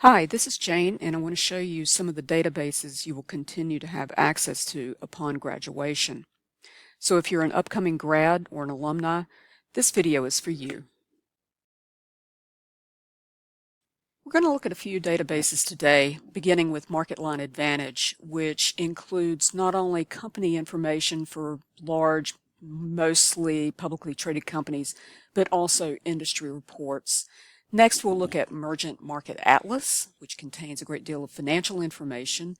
Hi, this is Jane, and I want to show you some of the databases you will continue to have access to upon graduation. So if you're an upcoming grad or an alumni, this video is for you. We're going to look at a few databases today, beginning with MarketLine Advantage, which includes not only company information for large, mostly publicly traded companies, but also industry reports. Next, we'll look at Mergent Market Atlas, which contains a great deal of financial information.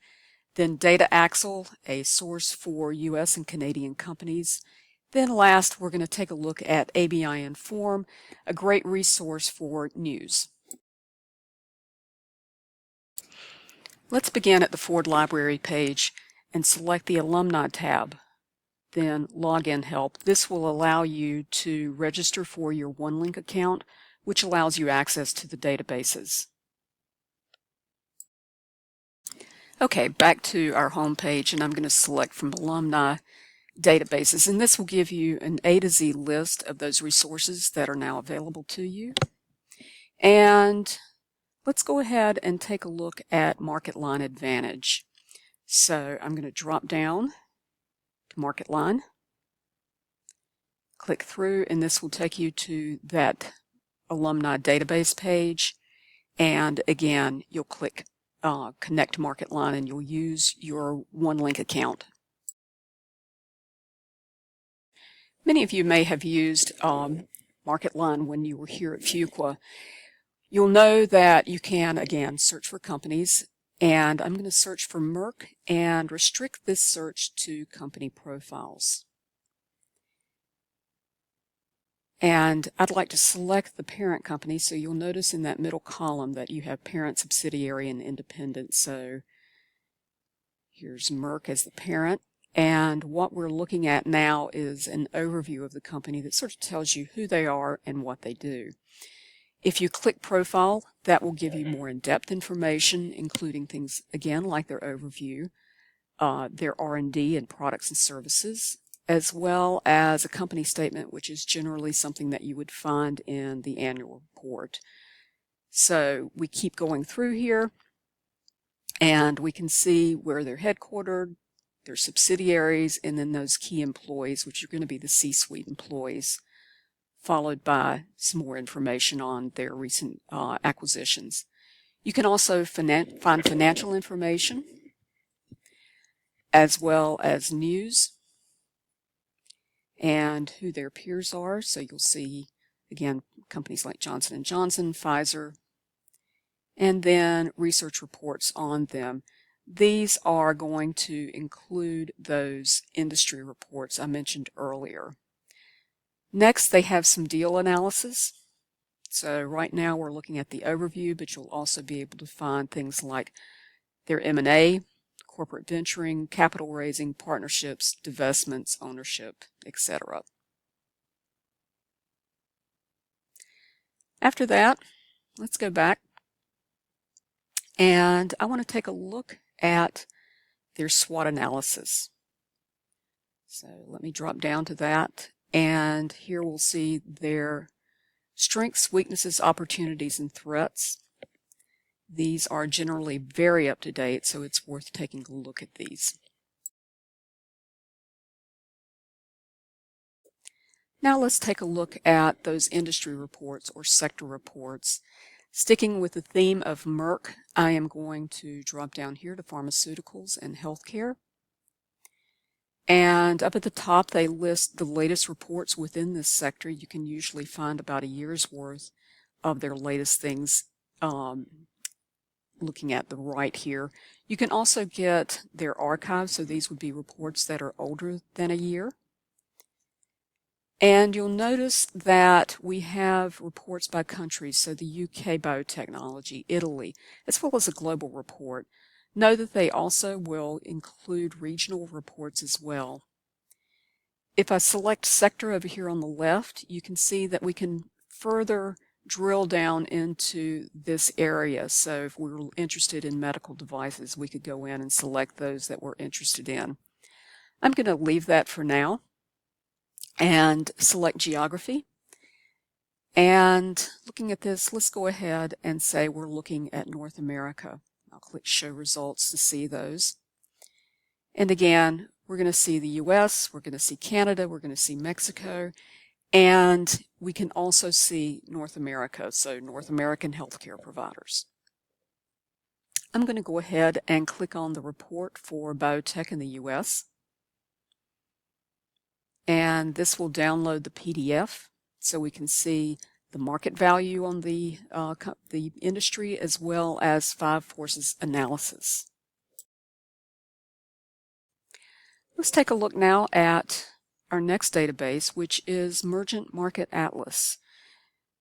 Then Data Axle, a source for U.S. and Canadian companies. Then last, we're going to take a look at ABI INFORM, a great resource for news. Let's begin at the Ford Library page and select the Alumni tab. Then Login Help. This will allow you to register for your OneLink account, which allows you access to the databases. Okay, back to our home page, and I'm going to select from Alumni Databases, and this will give you an A to Z list of those resources that are now available to you. And let's go ahead and take a look at MarketLine Advantage. So I'm going to drop down to MarketLine, click through, and this will take you to that alumni database page, and again you'll click Connect to MarketLine and you'll use your OneLink account. Many of you may have used MarketLine when you were here at Fuqua. You'll know that you can again search for companies, and I'm going to search for Merck and restrict this search to company profiles. And I'd like to select the parent company, so you'll notice in that middle column that you have parent, subsidiary, and independent. So here's Merck as the parent, and what we're looking at now is an overview of the company that sort of tells you who they are and what they do. If you click Profile, that will give you more in-depth information, including things, again, like their overview, their R&D and products and services, as well as a company statement, which is generally something that you would find in the annual report. So we keep going through here, and we can see where they're headquartered, their subsidiaries, and then those key employees, which are going to be the C-suite employees, followed by some more information on their recent acquisitions. You can also find financial information, as well as news, and who their peers are. So you'll see, again, companies like Johnson & Johnson, Pfizer, and then research reports on them. These are going to include those industry reports I mentioned earlier. Next, they have some deal analysis. So right now we're looking at the overview, but you'll also be able to find things like their M&A, corporate venturing, capital raising, partnerships, divestments, ownership, etc. After that, let's go back, and I want to take a look at their SWOT analysis. So let me drop down to that, and here we'll see their strengths, weaknesses, opportunities, and threats. These are generally very up to date, so it's worth taking a look at these. Now let's take a look at those industry reports or sector reports. Sticking with the theme of Merck, I am going to drop down here to pharmaceuticals and healthcare. And up at the top, they list the latest reports within this sector. You can usually find about a year's worth of their latest things looking at the right here. You can also get their archives, so these would be reports that are older than a year. And you'll notice that we have reports by countries, so the UK biotechnology, Italy, as well as a global report. Know that they also will include regional reports as well. If I select sector over here on the left, you can see that we can further drill down into this area. So if we were interested in medical devices, we could go in and select those that we're interested in. I'm going to leave that for now and select geography. And looking at this, let's go ahead and say we're looking at North America. I'll click Show Results to see those. And again, we're going to see the US, we're going to see Canada, we're going to see Mexico, and we can also see North America, so North American healthcare providers. I'm going to go ahead and click on the report for biotech in the US. And this will download the PDF so we can see the market value on the industry as well as 5 forces analysis. Let's take a look now at our next database, which is Mergent Market Atlas.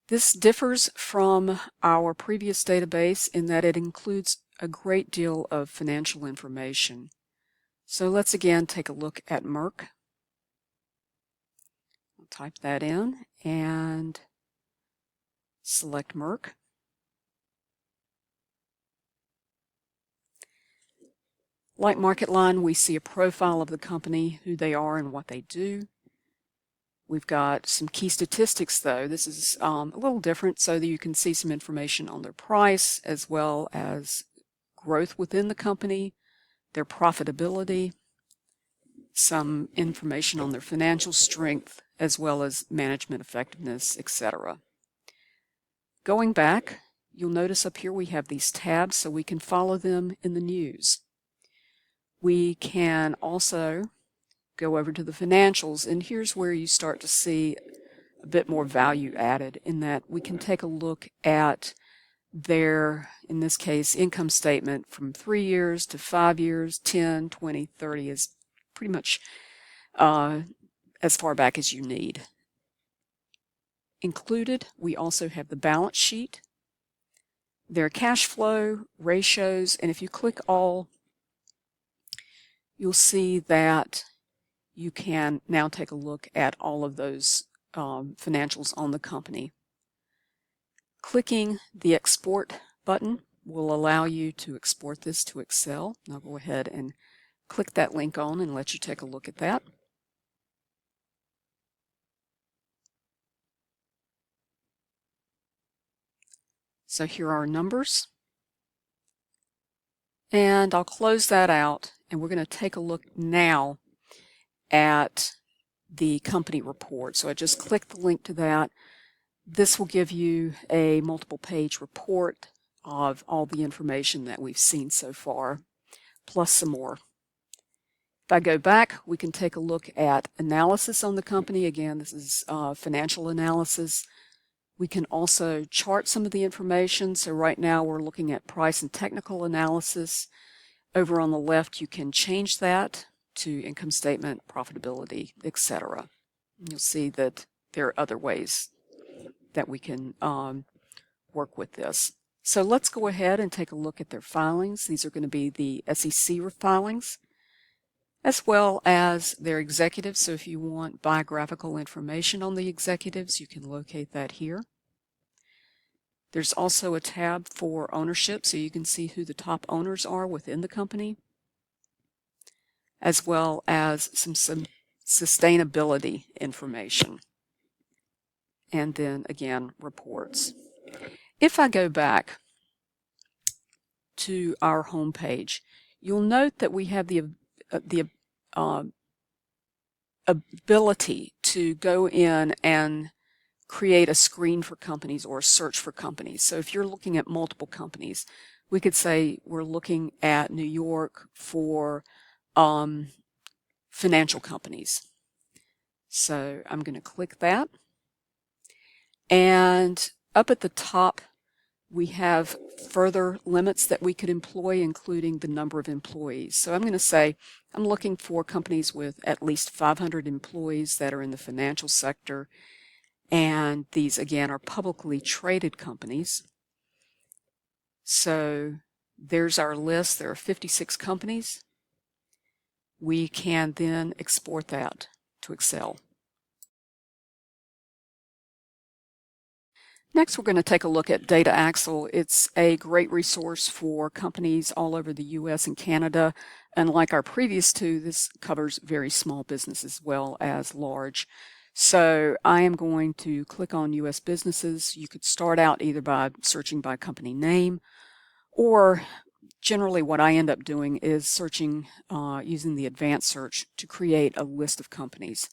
This differs from our previous database in that it includes a great deal of financial information. So let's again take a look at Merck. I'll type that in and select Merck. Like MarketLine, we see a profile of the company, who they are and what they do. We've got some key statistics though. This is a little different so that you can see some information on their price as well as growth within the company, their profitability, some information on their financial strength, as well as management effectiveness, etc. Going back, you'll notice up here we have these tabs so we can follow them in the news. We can also go over to the financials, and here's where you start to see a bit more value added in that we can take a look at their, in this case, income statement from 3 years to 5 years, 10, 20, 30 is pretty much as far back as you need. Included, we also have the balance sheet, their cash flow, ratios, and if you click all, you'll see that you can now take a look at all of those financials on the company. Clicking the export button will allow you to export this to Excel. I'll go ahead and click that link on and let you take a look at that. So here are our numbers. And I'll close that out, and we're going to take a look now at the company report. So I just click the link to that. This will give you a multiple page report of all the information that we've seen so far, plus some more. If I go back, we can take a look at analysis on the company. Again, this is financial analysis. We can also chart some of the information. So right now we're looking at price and technical analysis. Over on the left, you can change that to income statement, profitability, etc. You'll see that there are other ways that we can work with this. So let's go ahead and take a look at their filings. These are going to be the SEC filings, as well as their executives. So if you want biographical information on the executives, you can locate that here. There's also a tab for ownership, so you can see who the top owners are within the company, as well as some sustainability information. And then again, reports. If I go back to our home page, you'll note that we have the ability to go in and create a screen for companies or a search for companies. So if you're looking at multiple companies, we could say we're looking at New York for financial companies. So I'm going to click that. And up at the top, we have further limits that we could employ, including the number of employees. So I'm going to say I'm looking for companies with at least 500 employees that are in the financial sector. And these, again, are publicly traded companies. So there's our list. There are 56 companies. We can then export that to Excel. Next, we're going to take a look at Data Axle. It's a great resource for companies all over the US and Canada. And like our previous two, this covers very small business as well as large. So I am going to click on U.S. businesses. You could start out either by searching by company name, or generally what I end up doing is searching using the advanced search to create a list of companies.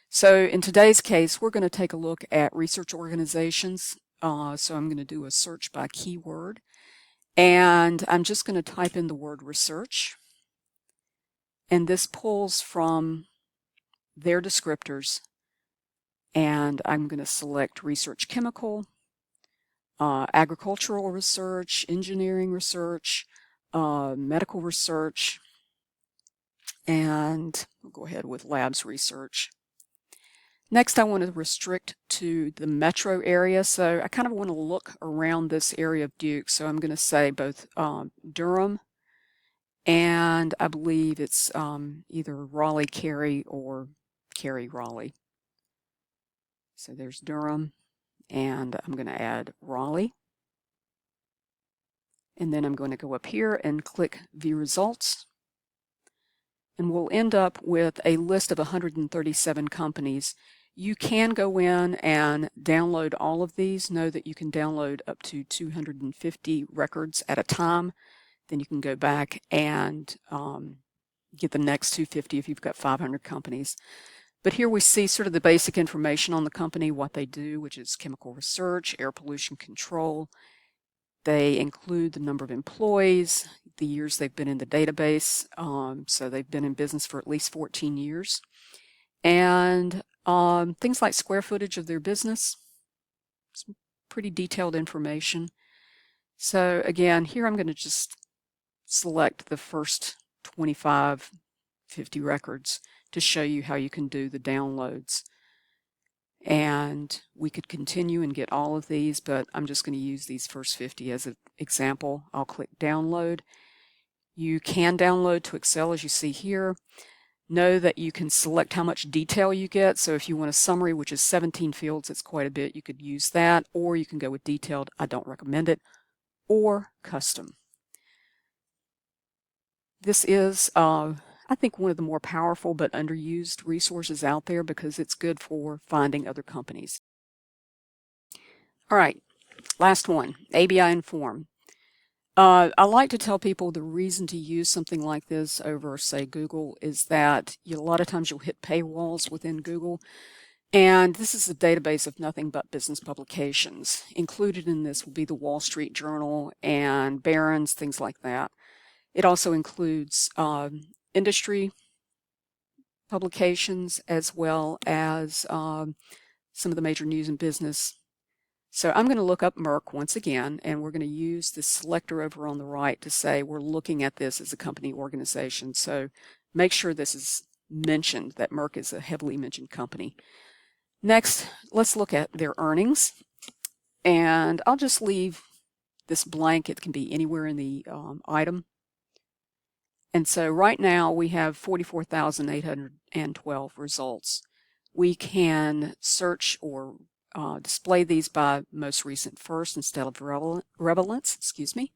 So in today's case, we're going to take a look at research organizations. So I'm going to do a search by keyword, and I'm just going to type in the word research, and this pulls from their descriptors, and I'm going to select research chemical, agricultural research, engineering research, medical research, and we'll go ahead with labs research. Next, I want to restrict to the metro area, so I kind of want to look around this area of Duke, so I'm going to say both Durham, and I believe it's either Raleigh-Cary or Cary-Raleigh. So there's Durham, and I'm going to add Raleigh. And then I'm going to go up here and click View Results. And we'll end up with a list of 137 companies. You can go in and download all of these. Know that you can download up to 250 records at a time. Then you can go back and get the next 250 if you've got 500 companies. But here we see sort of the basic information on the company, what they do, which is chemical research, air pollution control. They include the number of employees, the years they've been in the database, so they've been in business for at least 14 years, and things like square footage of their business. Some pretty detailed information. So again, here I'm going to just select the first 25, 50 records to show you how you can do the downloads. And we could continue and get all of these, but I'm just going to use these first 50 as an example. I'll click download. You can download to Excel, as you see here. Know that you can select how much detail you get. So if you want a summary, which is 17 fields, it's quite a bit, you could use that, or you can go with detailed. I don't recommend it, or custom. This is I think one of the more powerful but underused resources out there because it's good for finding other companies. All right, last one, ABI INFORM. I like to tell people the reason to use something like this over, say, Google is that a lot of times you'll hit paywalls within Google, and this is a database of nothing but business publications. Included in this will be the Wall Street Journal and Barron's, things like that. It also includes industry publications as well as some of the major news and business. So I'm going to look up Merck once again, and we're going to use this selector over on the right to say we're looking at this as a company organization. So make sure this is mentioned, that Merck is a heavily mentioned company. Next, let's look at their earnings, and I'll just leave this blank. It can be anywhere in the item. And so right now we have 44,812 results. We can search or display these by most recent first instead of relevance, excuse me.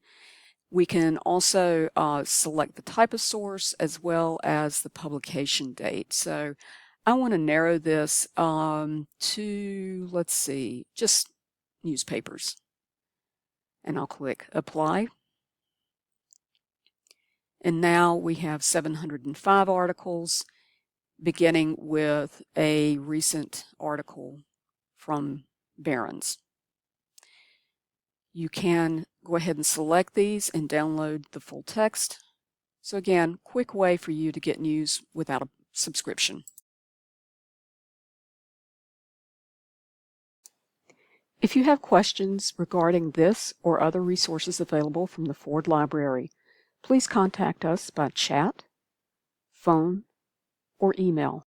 We can also select the type of source as well as the publication date. So I want to narrow this to, let's see, just newspapers. And I'll click Apply. And now we have 705 articles, beginning with a recent article from Barron's. You can go ahead and select these and download the full text. So again, quick way for you to get news without a subscription. If you have questions regarding this or other resources available from the Ford Library, please contact us by chat, phone, or email.